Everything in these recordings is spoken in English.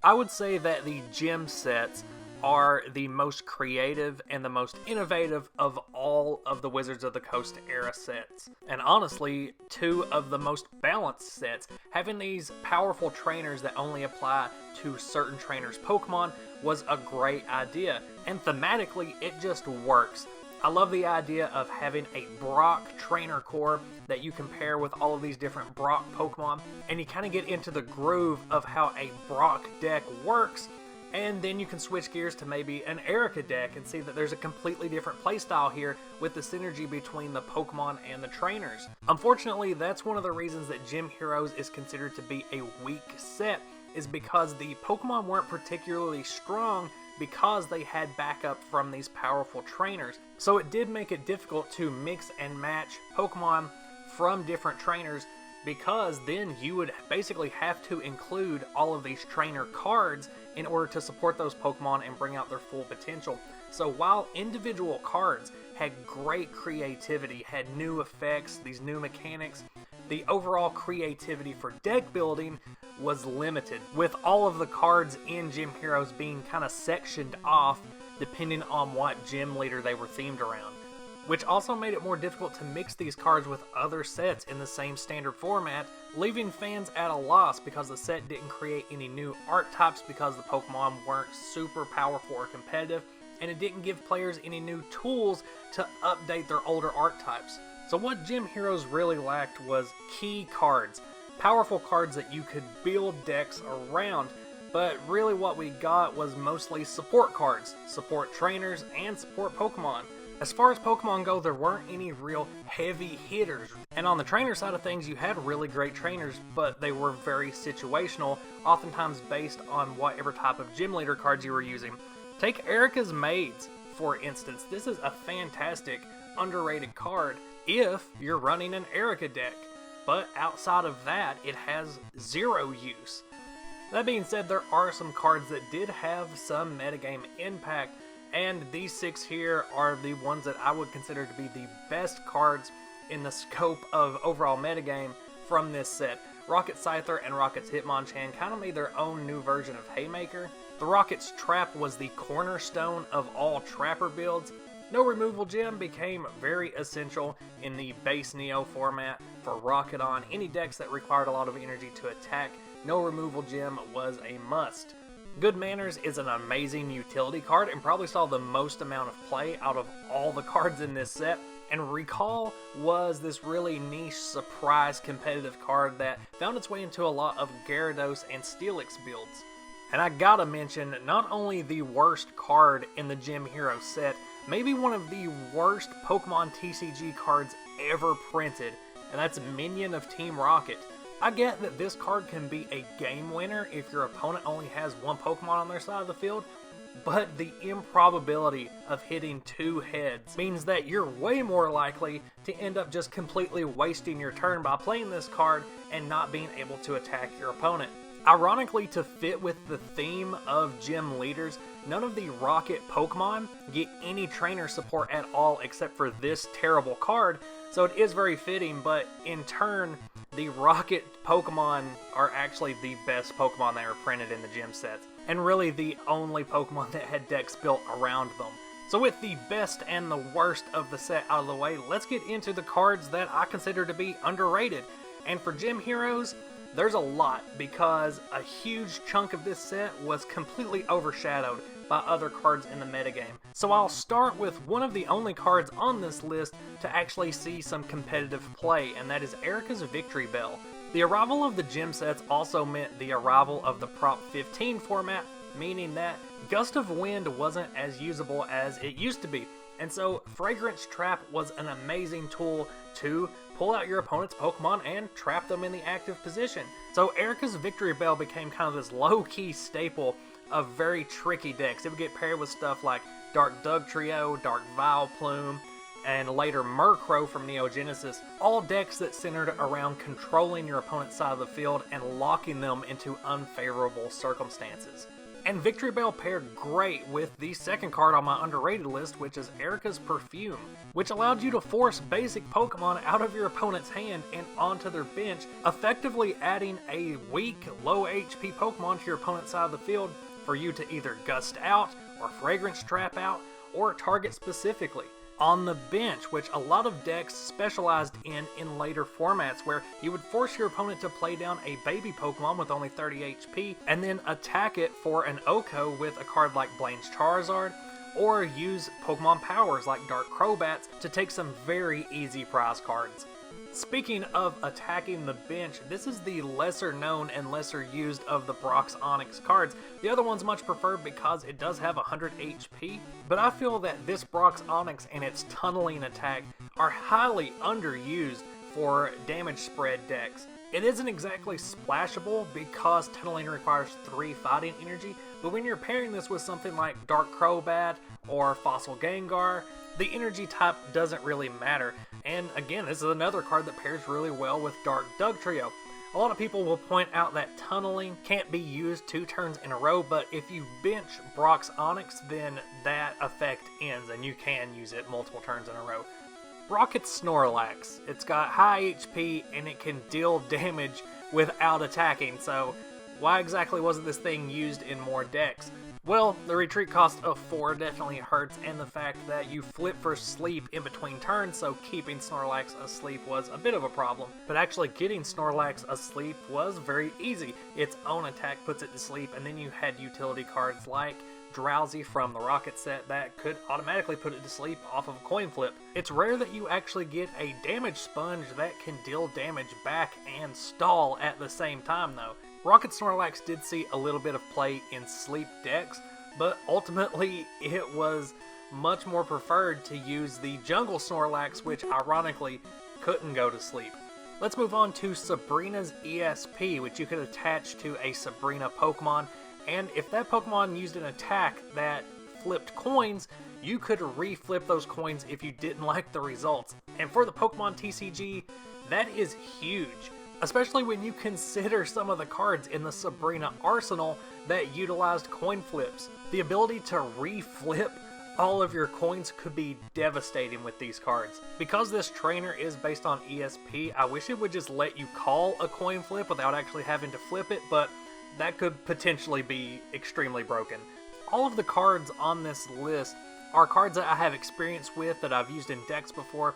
I would say that the gym sets are the most creative and the most innovative of all of the Wizards of the Coast era sets. And honestly, two of the most balanced sets. Having these powerful trainers that only apply to certain trainers' Pokemon was a great idea. And thematically, it just works. I love the idea of having a Brock trainer core that you compare with all of these different Brock Pokemon, and you kind of get into the groove of how a Brock deck works, and then you can switch gears to maybe an Erica deck and see that there's a completely different playstyle here with the synergy between the Pokemon and the trainers. Unfortunately, that's one of the reasons that Gym Heroes is considered to be a weak set, is because the Pokemon weren't particularly strong because they had backup from these powerful trainers. So it did make it difficult to mix and match Pokemon from different trainers, because then you would basically have to include all of these trainer cards in order to support those Pokemon and bring out their full potential. So while individual cards had great creativity, had new effects, these new mechanics, the overall creativity for deck building was limited, with all of the cards in Gym Heroes being kind of sectioned off depending on what gym leader they were themed around, which also made it more difficult to mix these cards with other sets in the same standard format, leaving fans at a loss because the set didn't create any new archetypes because the Pokemon weren't super powerful or competitive, and it didn't give players any new tools to update their older archetypes. So what Gym Heroes really lacked was key cards, powerful cards that you could build decks around, but really what we got was mostly support cards, support trainers, and support Pokemon. As far as Pokemon go, there weren't any real heavy hitters, and on the trainer side of things, you had really great trainers, but they were very situational, oftentimes based on whatever type of gym leader cards you were using. Take Erica's Maids, for instance. This is a fantastic, underrated card if you're running an Erica deck, but outside of that, it has zero use. That being said, there are some cards that did have some metagame impact, and these 6 here are the ones that I would consider to be the best cards in the scope of overall metagame from this set. Rocket Scyther and Rocket's Hitmonchan kind of made their own new version of Haymaker. The Rocket's Trap was the cornerstone of all Trapper builds. No Removal Gem became very essential in the base Neo format for Rocket on any decks that required a lot of energy to attack. No Removal Gem was a must. Good Manners is an amazing utility card and probably saw the most amount of play out of all the cards in this set. And Recall was this really niche surprise competitive card that found its way into a lot of Gyarados and Steelix builds. And I gotta mention, not only the worst card in the Gym Hero set, maybe one of the worst Pokemon TCG cards ever printed, and that's Minion of Team Rocket. I get that this card can be a game winner if your opponent only has one Pokemon on their side of the field, but the improbability of hitting 2 heads means that you're way more likely to end up just completely wasting your turn by playing this card and not being able to attack your opponent. Ironically, to fit with the theme of gym leaders, none of the Rocket Pokemon get any trainer support at all except for this terrible card, so it is very fitting, but in turn, the Rocket Pokemon are actually the best Pokemon that were printed in the gym sets, and really the only Pokemon that had decks built around them. So with the best and the worst of the set out of the way, let's get into the cards that I consider to be underrated. And for Gym Heroes, there's a lot, because a huge chunk of this set was completely overshadowed by other cards in the metagame. So I'll start with one of the only cards on this list to actually see some competitive play, and that is Erica's Victory Bell. The arrival of the gym sets also meant the arrival of the Prop 15 format, meaning that Gust of Wind wasn't as usable as it used to be. And so Fragrance Trap was an amazing tool to pull out your opponent's Pokemon and trap them in the active position. So Erica's Victory Bell became kind of this low-key staple of very tricky decks. It would get paired with stuff like Dark Dugtrio, Dark Vileplume, and later Murkrow from Neo Genesis, all decks that centered around controlling your opponent's side of the field and locking them into unfavorable circumstances. And Victory Bell paired great with the second card on my underrated list, which is Erica's Perfume, which allowed you to force basic Pokemon out of your opponent's hand and onto their bench, effectively adding a weak, low HP Pokemon to your opponent's side of the field for you to either gust out, or Fragrance Trap out, or target specifically. On the bench, which a lot of decks specialized in later formats, where you would force your opponent to play down a baby Pokemon with only 30 HP, and then attack it for an OHKO with a card like Blaine's Charizard, or use Pokemon powers like Dark Crobats to take some very easy prize cards. Speaking of attacking the bench, this is the lesser known and lesser used of the Brock's Onyx cards. The other one's much preferred because it does have 100 HP, but I feel that this Brock's Onyx and its tunneling attack are highly underused for damage spread decks. It isn't exactly splashable because tunneling requires 3 fighting energy, but when you're pairing this with something like Dark Crobat or Fossil Gengar, the energy type doesn't really matter. And again, this is another card that pairs really well with Dark Dugtrio. A lot of people will point out that tunneling can't be used 2 turns in a row, but if you bench Brock's Onyx, then that effect ends and you can use it multiple turns in a row. Rocket's Snorlax. It's got high HP and it can deal damage without attacking, so why exactly wasn't this thing used in more decks? Well, the retreat cost of 4 definitely hurts, and the fact that you flip for sleep in between turns, so keeping Snorlax asleep was a bit of a problem. But actually getting Snorlax asleep was very easy. Its own attack puts it to sleep, and then you had utility cards like Drowsy from the Rocket set that could automatically put it to sleep off of a coin flip. It's rare that you actually get a damage sponge that can deal damage back and stall at the same time though. Rocket Snorlax did see a little bit of play in sleep decks, but ultimately it was much more preferred to use the Jungle Snorlax, which ironically couldn't go to sleep. Let's move on to Sabrina's ESP, which you could attach to a Sabrina Pokemon, and if that Pokemon used an attack that flipped coins, you could re-flip those coins if you didn't like the results. And for the Pokemon TCG, that is huge, especially when you consider some of the cards in the Sabrina arsenal that utilized coin flips. The ability to re-flip all of your coins could be devastating with these cards. Because this trainer is based on ESP, I wish it would just let you call a coin flip without actually having to flip it, but that could potentially be extremely broken. All of the cards on this list are cards that I have experience with, that I've used in decks before,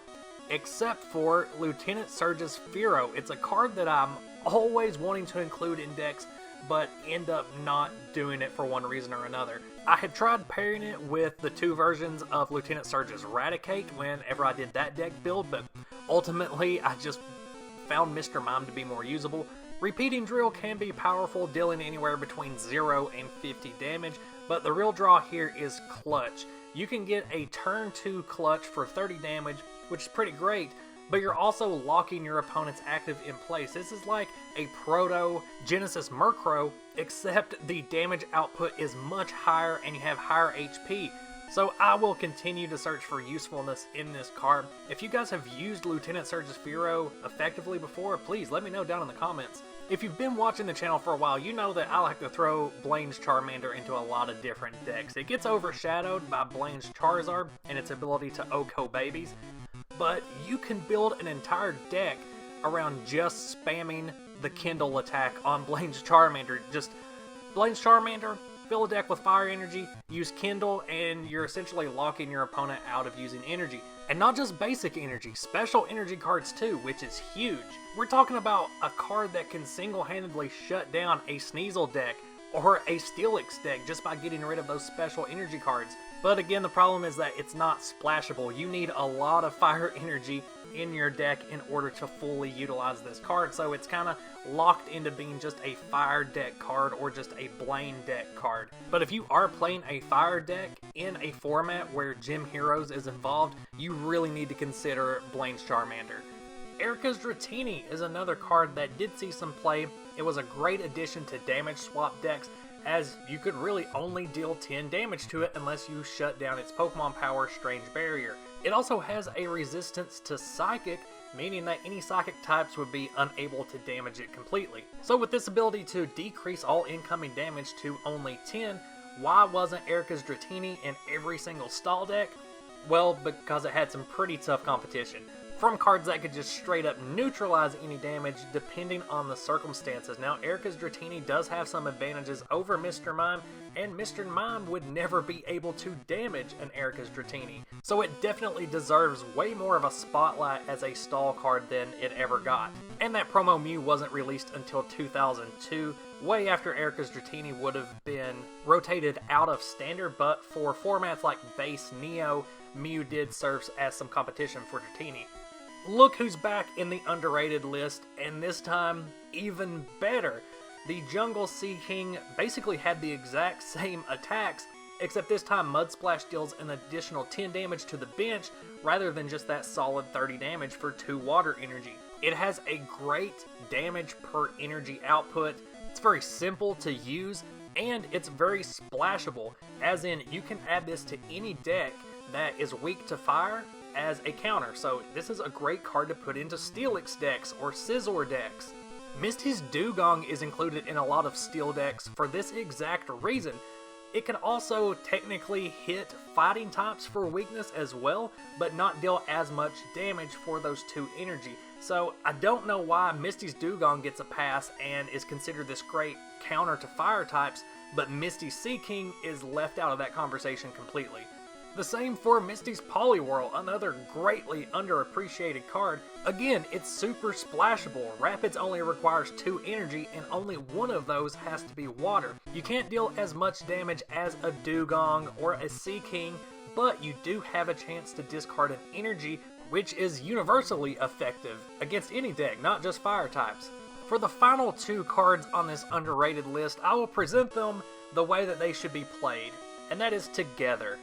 except for Lieutenant Surge's Fearow. It's a card that I'm always wanting to include in decks, but end up not doing it for one reason or another. I had tried pairing it with the 2 versions of Lieutenant Surge's Raticate whenever I did that deck build, but ultimately I just found Mr. Mime to be more usable. Repeating Drill can be powerful, dealing anywhere between 0 and 50 damage, but the real draw here is Clutch. You can get a turn 2 Clutch for 30 damage, which is pretty great, but you're also locking your opponent's active in place. This is like a Proto Genesis Murkrow, except the damage output is much higher and you have higher HP. So I will continue to search for usefulness in this card. If you guys have used Lieutenant Surge's Fearow effectively before, please let me know down in the comments. If you've been watching the channel for a while, you know that I like to throw Blaine's Charmander into a lot of different decks. It gets overshadowed by Blaine's Charizard and its ability to OHKO babies, but you can build an entire deck around just spamming the Kindle attack on Blaine's Charmander. Just Blaine's Charmander, fill a deck with fire energy, use Kindle, and you're essentially locking your opponent out of using energy. And not just basic energy, special energy cards too, which is huge. We're talking about a card that can single-handedly shut down a Sneasel deck or a Steelix deck just by getting rid of those special energy cards. But again, the problem is that it's not splashable. You need a lot of fire energy in your deck in order to fully utilize this card, so it's kind of locked into being just a fire deck card or just a Blaine deck card. But if you are playing a fire deck in a format where Gym Heroes is involved, you really need to consider Blaine's Charmander. Erica's Dratini is another card that did see some play. It was a great addition to damage swap decks, as you could really only deal 10 damage to it unless you shut down its Pokemon power Strange Barrier. It also has a resistance to Psychic, meaning that any psychic types would be unable to damage it completely. So with this ability to decrease all incoming damage to only 10, why wasn't Erica's Dratini in every single stall deck? Well, because it had some pretty tough competition. From cards that could just straight up neutralize any damage depending on the circumstances. Now, Erica's Dratini does have some advantages over Mr. Mime, and Mr. Mime would never be able to damage an Erica's Dratini. So it definitely deserves way more of a spotlight as a stall card than it ever got. And that promo Mew wasn't released until 2002, way after Erica's Dratini would have been rotated out of standard, but for formats like Base Neo, Mew did serve as some competition for Dratini. Look who's back in the underrated list, and this time, even better. The Jungle Sea King basically had the exact same attacks, except this time Mud Splash deals an additional 10 damage to the bench, rather than just that solid 30 damage for 2 water energy. It has a great damage per energy output, it's very simple to use, and it's very splashable, as in you can add this to any deck that is weak to fire as a counter, so this is a great card to put into Steelix decks or Scizor decks. Misty's Dugong is included in a lot of Steel decks for this exact reason. It can also technically hit fighting types for weakness as well, but not deal as much damage for those 2 energy. So I don't know why Misty's Dugong gets a pass and is considered this great counter to fire types, but Misty's Sea King is left out of that conversation completely. The same for Misty's Poliwhirl, another greatly underappreciated card. Again, it's super splashable. Rapids only requires 2 energy, and only one of those has to be water. You can't deal as much damage as a Dugong or a Sea King, but you do have a chance to discard an energy, which is universally effective against any deck, not just fire types. For the final 2 cards on this underrated list, I will present them the way that they should be played, and that is together.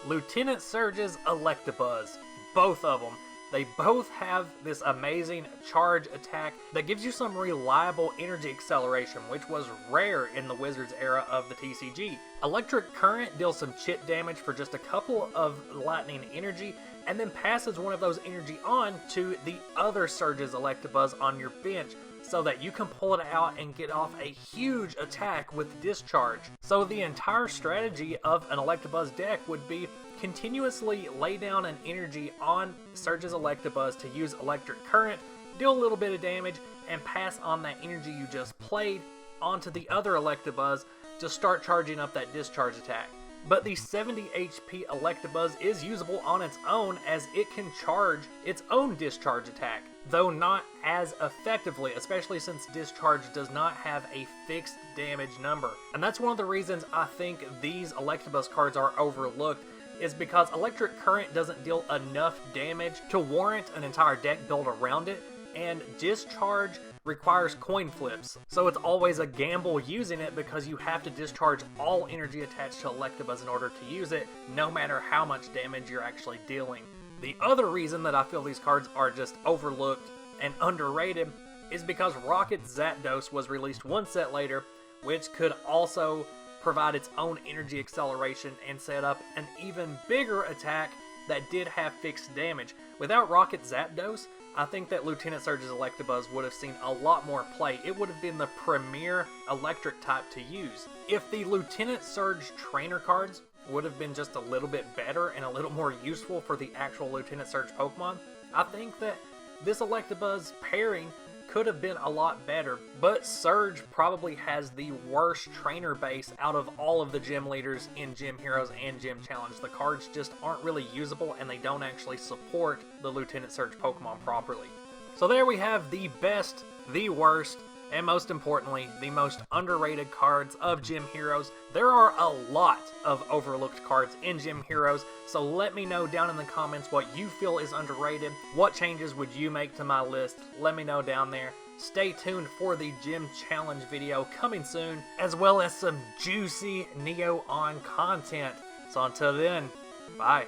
Lieutenant Surge's Electabuzz, both of them. They both have this amazing charge attack that gives you some reliable energy acceleration, which was rare in the Wizards era of the TCG. Electric Current deals some chip damage for just a couple of lightning energy, and then passes one of those energy on to the other Surge's Electabuzz on your bench, so that you can pull it out and get off a huge attack with Discharge. So the entire strategy of an Electabuzz deck would be continuously lay down an energy on Surge's Electabuzz to use Electric Current, deal a little bit of damage, and pass on that energy you just played onto the other Electabuzz to start charging up that Discharge attack. But the 70 HP Electabuzz is usable on its own, as it can charge its own Discharge attack, though not as effectively, especially since Discharge does not have a fixed damage number. And that's one of the reasons I think these Electabuzz cards are overlooked, is because Electric Current doesn't deal enough damage to warrant an entire deck build around it, and Discharge requires coin flips, so it's always a gamble using it because you have to discharge all energy attached to Electabuzz in order to use it, no matter how much damage you're actually dealing. The other reason that I feel these cards are just overlooked and underrated is because Rocket Zapdos was released one set later, which could also provide its own energy acceleration and set up an even bigger attack that did have fixed damage. Without Rocket Zapdos, I think that Lieutenant Surge's Electabuzz would have seen a lot more play. It would have been the premier electric type to use. If the Lieutenant Surge trainer cards would have been just a little bit better and a little more useful for the actual Lieutenant Surge Pokemon, I think that this Electabuzz pairing could have been a lot better, but Surge probably has the worst trainer base out of all of the gym leaders in Gym Heroes and Gym Challenge. The cards just aren't really usable, and they don't actually support the Lieutenant Surge Pokemon properly. So there we have the best, the worst, and most importantly, the most underrated cards of Gym Heroes. There are a lot of overlooked cards in Gym Heroes, so let me know down in the comments what you feel is underrated. What changes would you make to my list? Let me know down there. Stay tuned for the Gym Challenge video coming soon, as well as some juicy Neo On content. So until then, bye.